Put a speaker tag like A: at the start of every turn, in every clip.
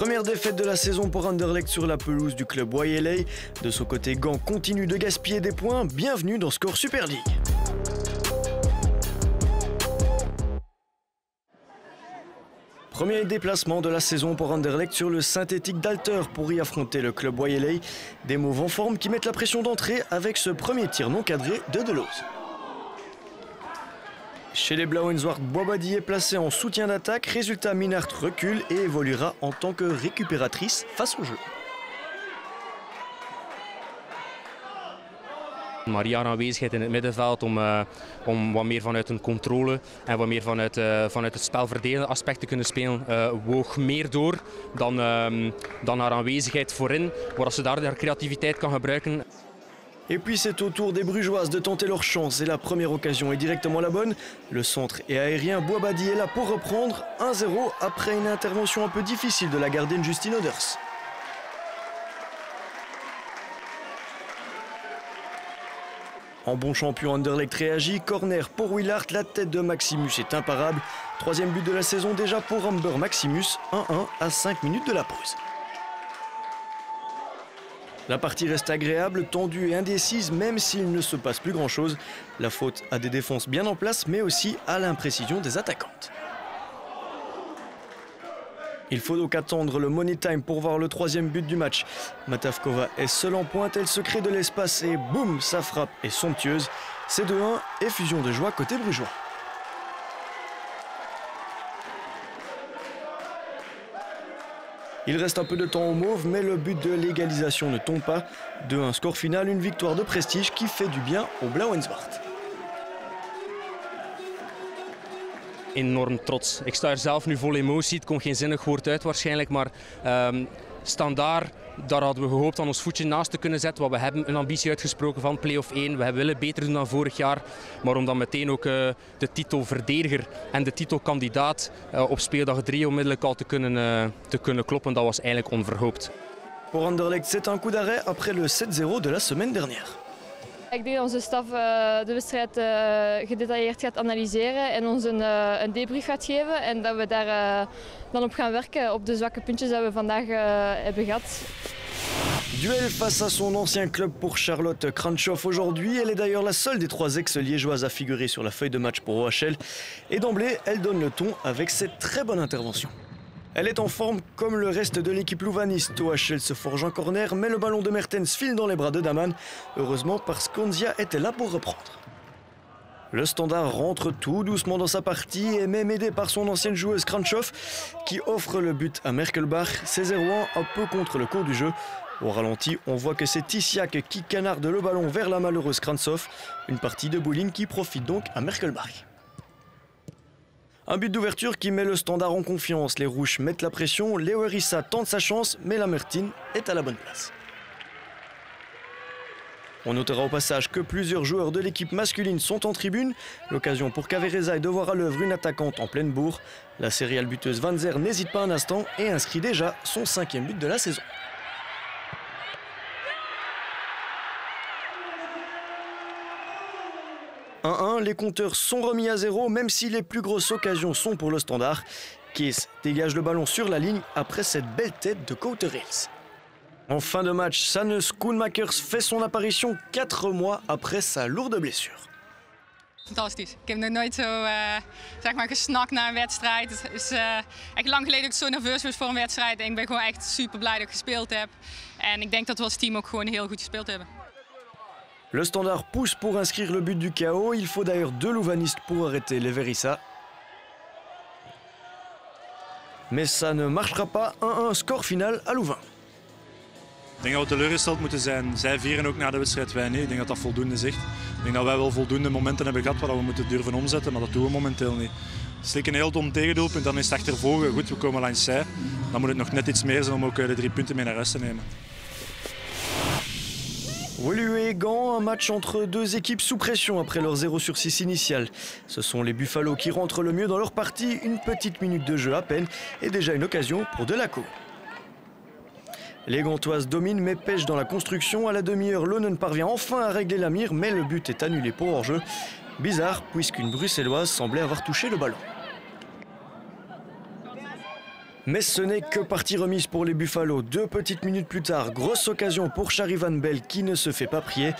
A: Première défaite de la saison pour Anderlecht sur la pelouse du club YLA. De son côté, Gand continue de gaspiller des points. Bienvenue dans Score Super League. Premier déplacement de la saison pour Anderlecht sur le synthétique d'Alter pour y affronter le club YLA. Des Mauves en forme qui mettent la pression d'entrée avec ce premier tir non cadré de Deleuze. Chez les Blauwenzwart, Boabadi est placé en soutien d'attaque. Résultat, Minart recule et évoluera en tant que récupératrice face au jeu.
B: Maria aanwezigheid in het middenveld om wat meer vanuit een controle en wat meer vanuit het spelverdelende aspect te kunnen spelen, woog meer door dan haar aanwezigheid voorin, waar ze daar haar creativiteit kan gebruiken.
A: Et puis c'est au tour des Brugeoises de tenter leur chance et la première occasion est directement la bonne. Le centre est aérien, Boabadi est là pour reprendre 1-0 après une intervention un peu difficile de la gardienne Justine Oders. En bon champion, Anderlecht réagit. Corner pour Willard, la tête de Maximus est imparable. Troisième but de la saison déjà pour Amber Maximus, 1-1 à 5 minutes de la pause. La partie reste agréable, tendue et indécise, même s'il ne se passe plus grand-chose. La faute à des défenses bien en place, mais aussi à l'imprécision des attaquantes. Il faut donc attendre le money time pour voir le troisième but du match. Matavkova est seule en pointe, elle se crée de l'espace et boum, sa frappe est somptueuse. C'est 2-1 et fusion de joie côté brugeois. Il reste un peu de temps aux Mauves, mais le but de l'égalisation ne tombe pas. 2-1 score final, une victoire de prestige qui fait du bien aux Blauwenzwart.
B: Enorm trots. Ik sta er zelf nu vol emotie. Het komt geen zinnig woord uit waarschijnlijk, maar standaard, daar hadden we gehoopt aan ons voetje naast te kunnen zetten. Want we hebben een ambitie uitgesproken van play-off 1. We willen beter doen dan vorig jaar. Maar om dan meteen ook de titelverdediger en de titelkandidaat op speeldag 3 onmiddellijk al te kunnen kloppen, dat was eigenlijk onverhoopt.
A: Pour Anderlecht, c'est un coup d'arrêt après le 7-0 de la semaine dernière.
C: Ik denk dat onze staf de wedstrijd gedetailleerd gaat analyseren en ons een debrief gaat geven. En dat we daar dan op gaan werken op de zwakke puntjes die we vandaag hebben gehad.
A: Duel face à son ancien club pour Charlotte Kranchoff aujourd'hui. Elle est d'ailleurs la seule des 3 ex-liégeoises à figurer sur la feuille de match pour OHL. Et d'emblée, elle donne le ton avec cette très bonne intervention. Elle est en forme comme le reste de l'équipe louvaniste. OHL se forge un corner, mais le ballon de Mertens file dans les bras de Daman. Heureusement parce qu'Onzia était là pour reprendre. Le Standard rentre tout doucement dans sa partie et même aidé par son ancienne joueuse Kranchoff qui offre le but à Merkelbach. C'est 0-1 un peu contre le cours du jeu. Au ralenti, on voit que c'est Tissiak qui canarde le ballon vers la malheureuse Kranchoff. Une partie de bowling qui profite donc à Merkelbach. Un but d'ouverture qui met le Standard en confiance. Les Rouges mettent la pression, Léo Erissa tente sa chance, mais Lamertine est à la bonne place. On notera au passage que plusieurs joueurs de l'équipe masculine sont en tribune. L'occasion pour Cavereza est de voir à l'œuvre une attaquante en pleine bourre. La céréale buteuse Van Zer n'hésite pas un instant et inscrit déjà son 5e but de la saison. Les compteurs sont remis à 0, même si les plus grosses occasions sont pour le Standard. Kees dégage le ballon sur la ligne après cette belle tête de Couterils. En fin de match, Sanne Schoenmakers fait son apparition 4 mois après sa lourde blessure.
D: Fantastisch. Ik heb nog nooit zo zeg maar gesnakt naar een wedstrijd. Het is echt lang geleden dat ik zo nerveus was voor een wedstrijd. En ik ben gewoon echt super blij dat ik gespeeld heb. En ik denk dat we als team ook gewoon heel goed gespeeld hebben.
A: Le Standard pousse pour inscrire le but du chaos. Il faut d'ailleurs 2 louvanistes pour arrêter les Verissa. Mais ça ne marchera pas. 1-1 score final à Louvain.
E: Ik denk dat we teleurgesteld moeten zijn. Zij vieren ook na de wedstrijd, wij niet. Ik denk dat dat voldoende zegt. Ik denk dat wij wel voldoende momenten hebben gehad waar we moeten durven omzetten, maar dat doen we momenteel niet. Steken een heel dom tegendoelpunt, dan is het achtervolgen. Goed, we komen langs zij. Dan moet het nog net iets meer zijn om ook de 3 punten mee naar huis te nemen.
A: Woluwe et Gand, un match entre 2 équipes sous pression après leur 0-6 initial. Ce sont les Buffalo qui rentrent le mieux dans leur partie, une petite minute de jeu à peine et déjà une occasion pour Delacour. Les Gantoises dominent mais pêchent dans la construction. À la demi-heure, Lonen parvient enfin à régler la mire, mais le but est annulé pour hors-jeu. Bizarre puisqu'une Bruxelloise semblait avoir touché le ballon. Mais ce n'est que partie remise pour les Buffalo. 2 petites minutes plus tard, grosse occasion pour Charivan Bell qui ne se fait pas prier.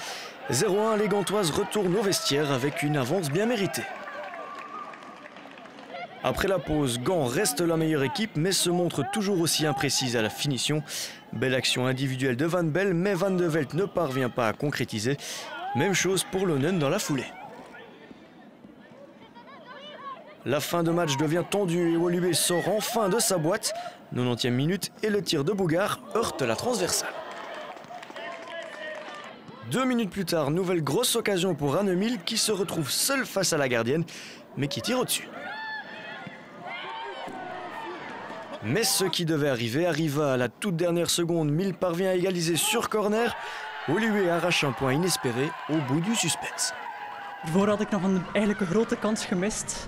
A: 0-1, les Gantoises retournent au vestiaire avec une avance bien méritée. Après la pause, Gand reste la meilleure équipe mais se montre toujours aussi imprécise à la finition. Belle action individuelle de Van Bell mais Van de Velt ne parvient pas à concrétiser. Même chose pour Lonen dans la foulée. La fin de match devient tendue et Woluwe sort enfin de sa boîte. 90e minute et le tir de Bougard heurte la transversale. 2 minutes plus tard, nouvelle grosse occasion pour Annemil qui se retrouve seul face à la gardienne mais qui tire au-dessus. Mais ce qui devait arriver arriva à la toute dernière seconde. Mil parvient à égaliser sur corner. Woluwe arrache un point inespéré au bout du suspense.
F: Daarvoor had ik nog eigenlijk een grote kans gemist.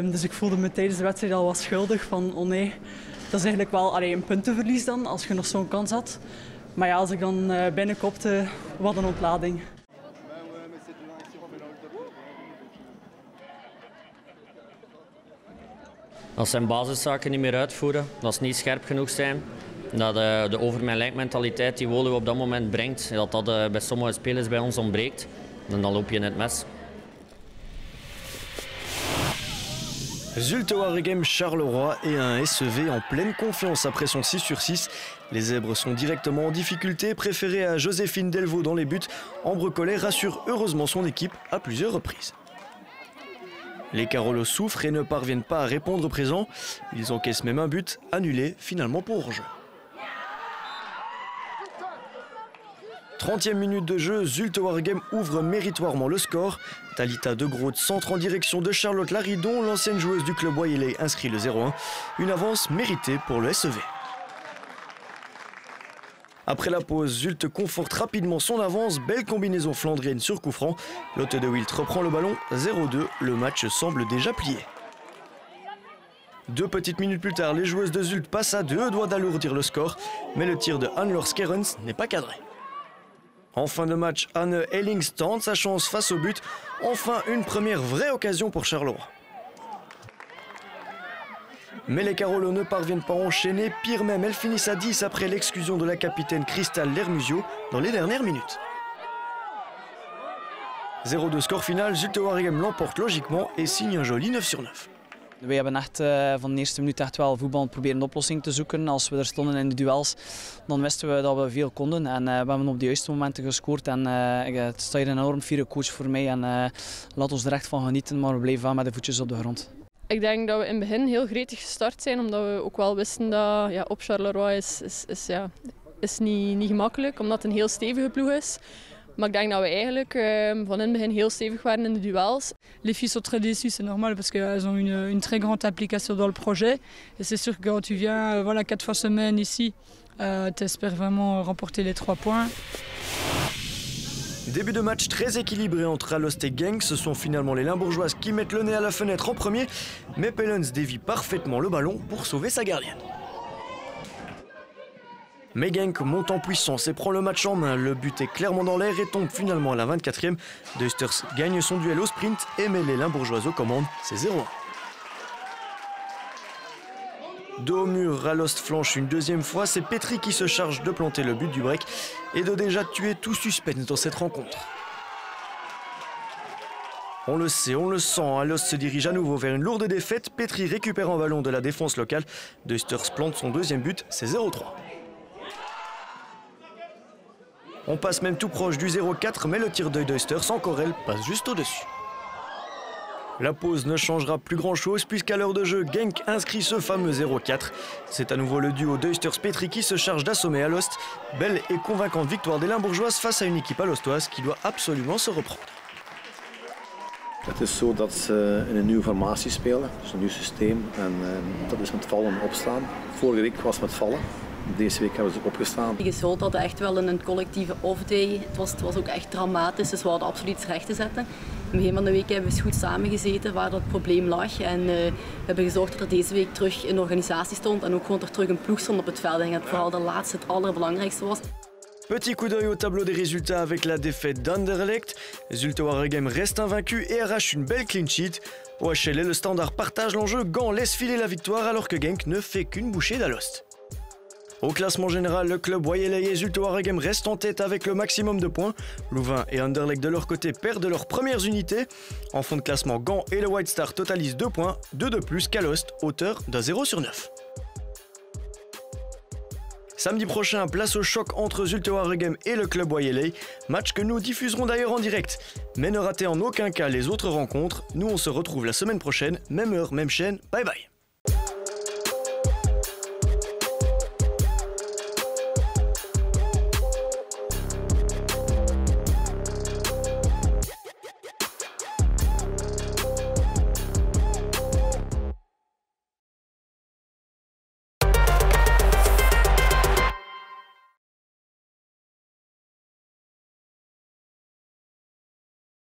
F: Dus ik voelde me tijdens de wedstrijd al wat schuldig van oh nee, dat is eigenlijk wel een puntenverlies dan als je nog zo'n kans had. Maar ja, als ik dan binnenkopte, wat een ontlading.
G: Als zijn basiszaken niet meer uitvoeren, dat ze niet scherp genoeg zijn, dat de over mijn lijkmentaliteit die Woluwe op dat moment brengt, dat bij sommige spelers bij ons ontbreekt, en dan loop je in het mes.
A: Zulte Waregem Charleroi et un SEV en pleine confiance après son 6/6. Les Zèbres sont directement en difficulté, préféré à Joséphine Delvaux dans les buts. Ambre Collet rassure heureusement son équipe à plusieurs reprises. Les Carolos souffrent et ne parviennent pas à répondre présent. Ils encaissent même un but, annulé finalement pour hors-jeu. 30e minute de jeu, Zulte Waregem ouvre méritoirement le score. Talita De Groot centre en direction de Charlotte Laridon, l'ancienne joueuse du club Wayeley inscrit le 0-1. Une avance méritée pour le SEV. Après la pause, Zulte conforte rapidement son avance. Belle combinaison flandrienne sur coup franc. Lotte de Wilt reprend le ballon, 0-2. Le match semble déjà plié. 2 petites minutes plus tard, les joueuses de Zulte passent à 2 doigts d'alourdir le score. Mais le tir de Anne-Laure Skerens n'est pas cadré. En fin de match, Anne Ellings tente sa chance face au but. Enfin, une première vraie occasion pour Charleroi. Mais les Carolos ne parviennent pas à enchaîner. Pire même, elles finissent à 10 après l'exclusion de la capitaine Cristal Lermusio dans les dernières minutes. 0-2 score final, Zulte Waregem l'emporte logiquement et signe un joli 9/9.
F: We hebben echt van de eerste minuut echt wel voetbal proberen een oplossing te zoeken. Als we er stonden in de duels, dan wisten we dat we veel konden. En we hebben op de juiste momenten gescoord. En het is een enorm fiere coach voor mij. En laat ons er echt van genieten, maar we blijven wel met de voetjes op de grond.
C: Ik denk dat we in het begin heel gretig gestart zijn, omdat we ook wel wisten dat op Charleroi is niet gemakkelijk, omdat het een heel stevige ploeg is. Maar ik denk dat we eigenlijk van in het begin heel stevig waren in de duels.
H: Les filles sont très déçues, c'est normal parce qu'elles ont une très grande implication dans le projet. Et c'est sûr que quand tu viens 4 fois semaine ici, tu espères vraiment remporter les 3 points.
A: Début de match très équilibré entre Alost et Genk. Ce sont finalement les Limbourgeoises qui mettent le nez à la fenêtre en premier. Mais Pellens dévie parfaitement le ballon pour sauver sa gardienne. Mais Genk monte en puissance et prend le match en main. Le but est clairement dans l'air et tombe finalement à la 24e. Deusters gagne son duel au sprint et met les Limbourgeoises aux commandes. C'est 0-1. Dos au mur, Alost flanche une deuxième fois. C'est Petri qui se charge de planter le but du break et de déjà tuer tout suspense dans cette rencontre. On le sait, on le sent, Alost se dirige à nouveau vers une lourde défaite. Petri récupère un ballon de la défense locale. Deusters plante son deuxième but, c'est 0-3. On passe même tout proche du 0-4, mais le tir de Deusters, encore elle, passe juste au-dessus. La pause ne changera plus grand-chose puisqu'à l'heure de jeu, Genk inscrit ce fameux 0-4. C'est à nouveau le duo Deusters-Petri qui se charge d'assommer Alost. Belle et convaincante victoire des Limbourgeoises face à une équipe alostoise qui doit absolument se reprendre.
I: Het is zo dat ze in een nieuwe formatie spelen, dus een nieuw systeem. En dat is met vallen en opstaan. Vorige week was het met vallen. Deze week hebben ze opgestaan.
J: Je zult dat echt wel in een collectieve off-day. Het was ook echt dramatisch, dus we hadden absoluut iets recht te zetten. In het begin van de week hebben we eens goed samengezeten waar dat probleem lag. En we hebben gezorgd dat er deze week terug een organisatie stond en ook gewoon er terug een ploeg stond op het veld. Ik denk dat vooral de laatste het allerbelangrijkste was.
A: Petit coup d'œil au tableau des résultats avec la défaite d'Anderlecht. Zulte Waregem reste invaincu et arrache une belle clean sheet. OHL et le Standard partagent l'enjeu, Gand laisse filer la victoire alors que Genk ne fait qu'une bouchée d'Alost. Au classement général, le club Waieley et Zulte Waregem restent en tête avec le maximum de points. Louvain et Anderlecht de leur côté perdent leurs premières unités. En fond de classement, Gand et le White Star totalisent 2 points, 2 de plus qu'Alost, hauteur d'un 0 sur 9. Samedi prochain, place au choc entre Zulte Waregem et le club Waieley, match que nous diffuserons d'ailleurs en direct. Mais ne ratez en aucun cas les autres rencontres, nous on se retrouve la semaine prochaine, même heure, même chaîne, bye bye.